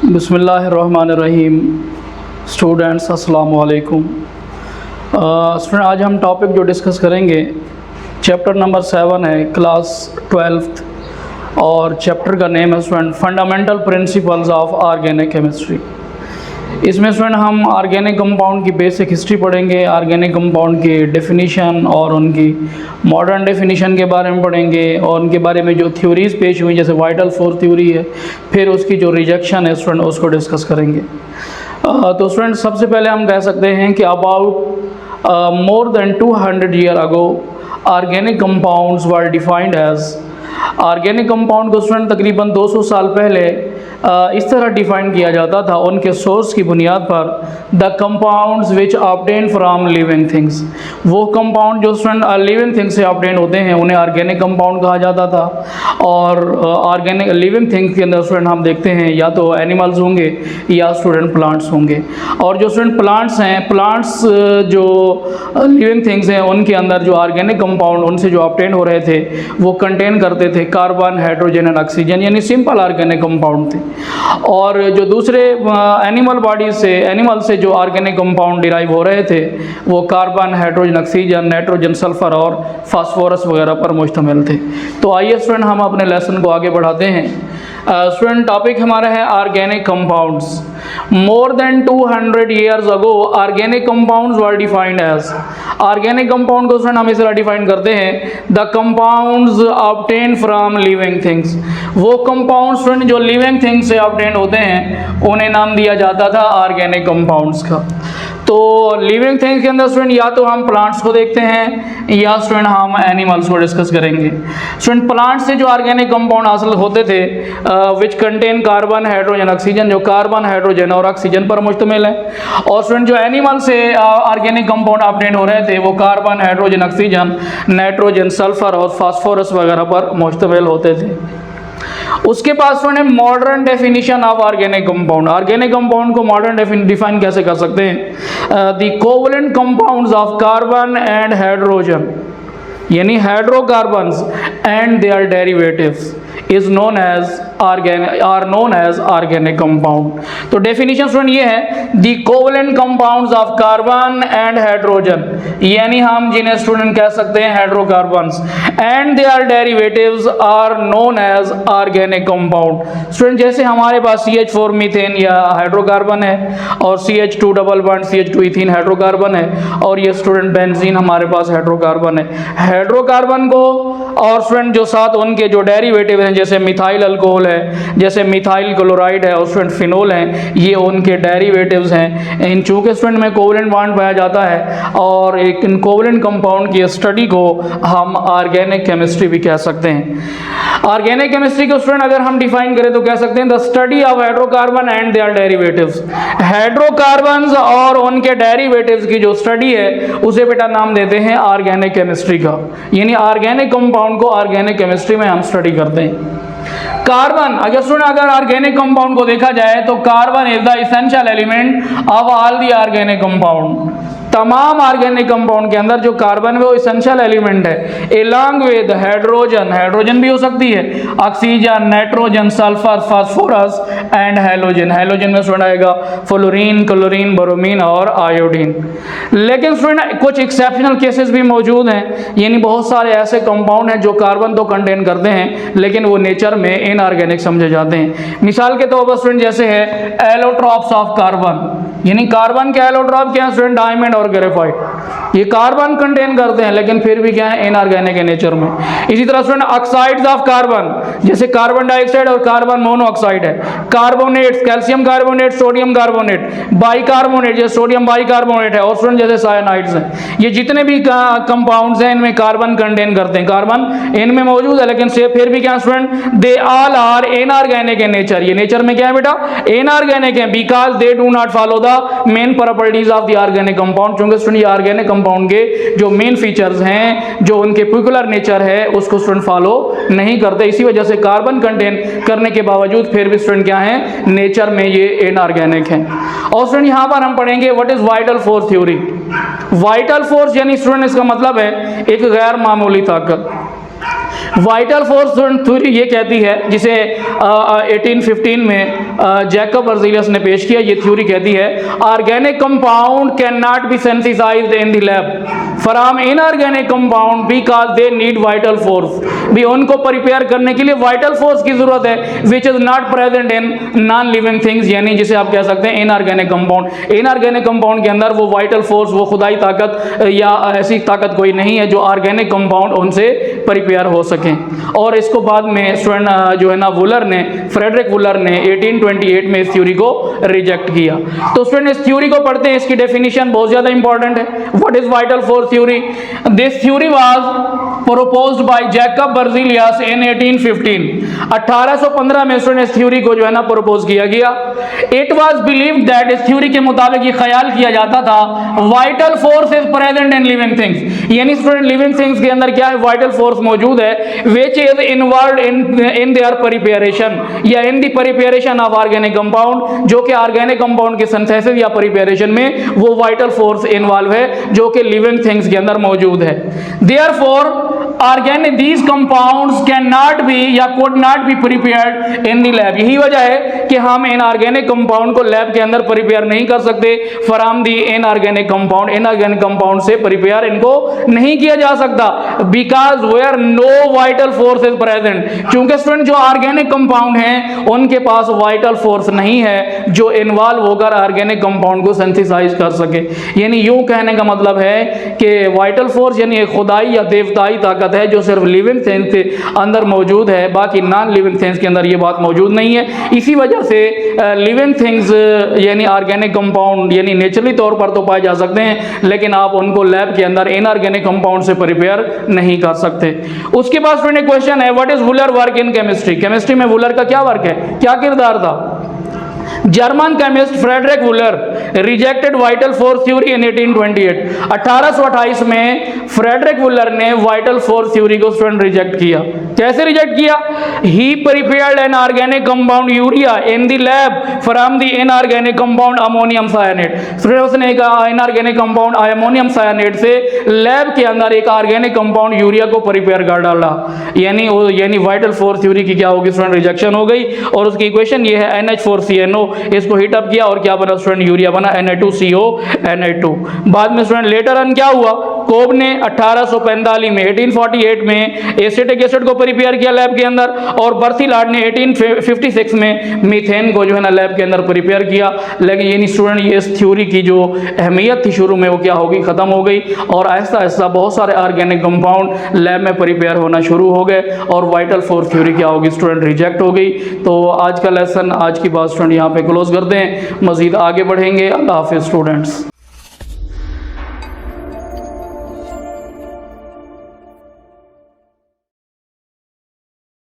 बिस्मिल्लाहिर्रहमानिर्रहीम। स्टूडेंट्स अस्सलाम वालेकुम। स्टूडेंट आज हम टॉपिक जो डिस्कस करेंगे चैप्टर नंबर 7 है, क्लास 12th, और चैप्टर का नेम है student fundamental principles of organic chemistry. इसमें स्टूडेंट हम ऑर्गेनिक कंपाउंड की बेसिक हिस्ट्री पढ़ेंगे, ऑर्गेनिक कंपाउंड की डेफिनीशन और उनकी मॉडर्न डेफिनीशन के बारे में पढ़ेंगे, और उनके बारे में जो थ्योरीज़ पेश हुई जैसे वाइटल फोर्स थ्योरी है, फिर उसकी जो रिजेक्शन है स्टूडेंट उसको डिस्कस करेंगे। तो स्टूडेंट सबसे पहले हम कह सकते हैं कि about more than 200 year ago organic compounds were defined as. Organic compound को स्टूडेंट तकरीबन 200 साल पहले इस तरह डिफ़ाइन किया जाता था उनके सोर्स की बुनियाद पर, the compounds which obtain from living things. वो कंपाउंड जो स्टूडेंट लिविंग थिंग्स से ऑब्टेन होते हैं उन्हें ऑर्गेनिक कंपाउंड कहा जाता था। और ऑर्गेनिक लिविंग थिंग्स के अंदर स्टूडेंट हम देखते हैं या तो एनिमल्स होंगे या स्टूडेंट प्लांट्स होंगे। और जो स्टूडेंट प्लांट्स हैं, प्लांट्स जो लिविंग थिंग्स हैं उनके अंदर जो ऑर्गेनिक कंपाउंड उनसे जो ऑब्टेन हो रहे थे वो कंटेन करते थे कार्बन, हाइड्रोजन एंड ऑक्सीजन, यानी सिंपल ऑर्गेनिक कंपाउंड थे। और जो दूसरे एनिमल से जो ऑर्गेनिक कंपाउंड डिराइव हो रहे थे वो carbon, hydrogen, oxygen, nitrogen, sulphur और फास्फोरस वगैरह पर मुश्तमिल थे। तो आइए स्टूडेंट हम अपने लेसन को आगे बढ़ाते हैं। स्टूडेंट टॉपिक हमारा है organic compounds. More than 200 years ago organic compounds were defined as. Organic compound को स्टूडेंट हम इस तरह डिफाइन करते हैं, the compounds obtained from living things. वो कंपाउंड्स स्टूडेंट जो लिविंग थिंग्स से ऑब्टेन होते हैं उन्हें नाम दिया जाता था ऑर्गेनिक कंपाउंड्स का। तो लिविंग थिंग्स के अंदर स्टूडेंट या तो हम प्लांट्स को देखते हैं या स्टूडेंट हम एनिमल्स को डिस्कस करेंगे। स्टूडेंट प्लांट्स से जो ऑर्गेनिक कंपाउंड हासिल होते थे which contain carbon, hydrogen, oxygen, जो कार्बन, हाइड्रोजन और ऑक्सीजन पर मुश्तमिल है। और स्टूडेंट जो एनिमल से ऑर्गेनिक कंपाउंड ऑब्टेन हो रहे थे वो carbon, hydrogen, oxygen, nitrogen, sulphur और फास्फोरस वगैरह पर मुश्तमिल होते थे। उसके पास student modern definition of organic compound. Organic compound को मॉडर्न डिफाइन कैसे कर सकते हैं? The covalent compounds of carbon and hydrogen, यानी hydrocarbons and their derivatives is known as organic compound. तो डेफिनेशन स्टूडेंट ये है, the covalent compounds of carbon and hydrogen, यानी हम जिन्हें स्टूडेंट कह सकते हैं hydrocarbons, and their derivatives are known as organic compound. Student जैसे हमारे पास CH4 मीथेन या हाइड्रोकार्बन है और CH2 double bond CH2 ethene hydrocarbon है, और ये स्टूडेंट बेंजीन हमारे पास हाइड्रोकार्बन है। हाइड्रोकार्बन को और स्टूडेंट जो साथ उनके जो डेरिवेटिव हैं जैसे मिथाइल अल्कोहल है, जैसे मिथाइल क्लोराइड है और स्टूडेंट फिनोल हैं, ये उनके डेरिवेटिव्स हैं। इन चूँकि स्टूडेंट में कोवलेंट बॉन्ड पाया जाता है और एक इन कोवलेंट कंपाउंड की स्टडी को हम ऑर्गेनिक केमिस्ट्री भी कह सकते हैं। ऑर्गेनिक केमिस्ट्री को स्टूडेंट अगर हम डिफाइन करें तो कह सकते हैं the study of hydrocarbon and their derivatives. Hydrocarbons और उनके डेरिवेटिव्स की जो स्टडी है उसे बेटा नाम देते हैं ऑर्गेनिक केमिस्ट्री का, यानी ऑर्गेनिक कंपाउंड को ऑर्गेनिक केमिस्ट्री में हम स्टडी करते हैं। कार्बन, अगर ऑर्गेनिक कंपाउंड को देखा जाए तो carbon is the essential element of all the organic compound. तमाम ऑर्गेनिक कंपाउंड के अंदर जो कार्बन है वो एसेंशियल एलिमेंट है, एलॉन्ग विद हाइड्रोजन, हाइड्रोजन भी हो सकती है, oxygen, nitrogen, sulphur, phosphorus and halogen. Halogen में स्टूडेंट आएगा फ्लोरीन, क्लोरीन, ब्रोमीन और आयोडीन। लेकिन स्टूडेंट कुछ एक्सेप्शनल केसेस भी मौजूद हैं, यानी बहुत सारे ऐसे कंपाउंड हैं जो कार्बन तो कंटेन करते हैं लेकिन वो नेचर में इनऑर्गेनिक समझे जाते हैं। मिसाल के तौर पर स्टूडेंट जैसे है एलोट्रॉप्स ऑफ कार्बन, यानी कार्बन के एलोट्रॉप क्या है स्टूडेंट? डायमंड और ग्रेफाइट। ये कार्बन कंटेन करते हैं लेकिन फिर भी क्या है? इनऑर्गेनिक है नेचर में। इसी तरह स्टूडेंट ऑक्साइड्स ऑफ कार्बन, जैसे कार्बन डाइऑक्साइड और कार्बन मोनोऑक्साइड है। Carbonates, calcium carbonate, sodium carbonate, bicarbonate, जैसे सोडियम बाइकार्बोनेट है, और स्टूडेंट जैसे साइनाइड्स हैं। ये जितने भी कंपाउंड्स हैं इनमें कार्बन कंटेन करते हैं, कार्बन इनमें मौजूद है लेकिन से फिर भी क्या student? They all are inorganic in nature. ये नेचर में क्या है बेटा? इनऑर्गेनिक है, because they do not follow the main properties of the organic compound. क्योंकि स्टूडेंट ये ऑर्गेनिक कंपाउंड के जो मेन फीचर्स हैं, जो उनके पेक्युलर नेचर है, उसको स्टूडेंट फॉलो नहीं करते। इसी वजह से कार्बन कंटेन करने के बावजूद फिर भी स्टूडेंट क्या है? नेचर में ये इनऑर्गेनिक है। और स्टूडेंट यहाँ पर हम पढ़ेंगे what is vital force theory. Vital force यानी स्टूडेंट इसका मतलब है एक गैर मामूली ताकत। वाइटल फोर्स थ्योरी ये कहती है, जिसे 1815 में जैकब बर्ज़ेलियस ने पेश किया, ये थ्योरी कहती है organic compound can not be sensitised in the lab from inorganic compound because they need vital force. भी उनको प्रिपेयर करने के लिए वाइटल फोर्स की जरूरत है which is not present in non living things, यानी जिसे आप कह सकते हैं इनऑर्गेनिक कंपाउंड। इनऑर्गेनिक कंपाउंड के अंदर वो वाइटल फोर्स, वो खुदाई ताकत या ऐसी ताकत कोई नहीं है जो ऑर्गेनिक कंपाउंड उनसे प्रिपेयर हो सकें। और इसको बाद में स्टूडेंट जो है ना वुलर ने, फ्रेडरिक वुलर ने 1828 में इस थ्योरी को रिजेक्ट किया। तो स्टूडेंट इस थ्योरी को पढ़ते हैं, इसकी डेफिनेशन बहुत ज्यादा इंपॉर्टेंट है। What is vital force theory? This theory was proposed by Jacob Berzelius in 1815। 1815 में स्टूडेंट इस थ्योरी को जो है ना प्रपोज किया गया। इट वाज बिलीव्ड दैट, इस थ्योरी के मुताबिक ये ख्याल किया जाता था vital force is present in living things, यानी स्टूडेंट लिविंग थिंग्स के अंदर क्या है, वाइटल फोर्स मौजूद है which is involved in their preparation या in the preparation of organic compound, जो कि ऑर्गेनिक कंपाउंड के सिंथेसिस या प्रिपरेशन में वो वाइटल फोर्स इन्वॉल्व है जो कि लिविंग थिंग्स के अंदर मौजूद है। Therefore organic these compounds can बी be could not be prepared in the lab. यही वजह है कि हम इनऑर्गेनिक कंपाउंड को लैब के अंदर प्रिपेयर नहीं कर सकते from the inorganic compound, inorganic compound से प्रिपेयर इनको नहीं किया जा सकता because where no vital force is present, क्योंकि स्टूडेंट जो ऑर्गेनिक कंपाउंड हैं उनके पास वाइटल फोर्स नहीं है जो इन्वॉल्व होकर ऑर्गेनिक कंपाउंड को सिंथेसाइज कर सके। यानी यूं कहने का मतलब है कि वाइटल फोर्स यानी खुदाई या देवताई ताकत है जो सिर्फ लिविंग थिंग्स के अंदर मौजूद है, बाकी नॉन लिविंग थिंग्स के अंदर ये बात मौजूद नहीं है। इसी वजह से लिविंग थिंग्स यानी ऑर्गेनिक कंपाउंड यानी नेचुरली तौर पर तो पाए जा सकते हैं, लेकिन आप उनको लैब के अंदर इनऑर्गेनिक कंपाउंड से प्रिपेयर नहीं कर सकते। उसके बाद स्टूडेंट क्वेश्चन है what is Wohler work in chemistry? Chemistry में वुलर का क्या वर्क है, क्या किरदार था? German chemist Friedrich Wohler rejected vital force theory in 1828। 1828 में फ्रेडरिक वुलर ने वाइटल फोर्स थ्योरी को स्टूडेंट रिजेक्ट किया। कैसे रिजेक्ट किया? He prepared an organic compound urea in the lab from the inorganic compound ammonium cyanate. Student उसने एक inorganic compound ammonium साइनेट से lab के अंदर एक ऑर्गेनिक कंपाउंड यूरिया को प्रिपेयर कर डाला, यानी वाइटल फोर्स थ्योरी की क्या होगी स्टूडेंट, रिजेक्शन हो गई। और उसकी इक्वेशन ये है NH4CNO, इसको हीट अप किया और क्या बना स्टूडेंट, यूरिया बना Na2CO Na2। बाद में स्टूडेंट लेटर ऑन क्या हुआ, कोब ने 1845 में 1848 में एसिटिक एसिड को प्रिपेयर किया लैब के अंदर, और बर्थिलार्ड ने 1856 में मीथेन को जो है ना लैब के अंदर प्रिपेयर किया। लेकिन यानी स्टूडेंट ये इस थ्योरी की जो अहमियत थी शुरू में वो क्या होगी, खत्म हो गई, और आहिस्ता आहिस्ता बहुत सारे ऑर्गेनिक कंपाउंड लैब में प्रिपेयर होना शुरू हो गए और वाइटल फोर्स थ्योरी क्या होगी स्टूडेंट, रिजेक्ट हो गई। तो आज का लेसन, आज की बात स्टूडेंट यहाँ पे क्लोज करते हैं, मजीद आगे बढ़ेंगे। अल्लाह हाफिज़ स्टूडेंट्स।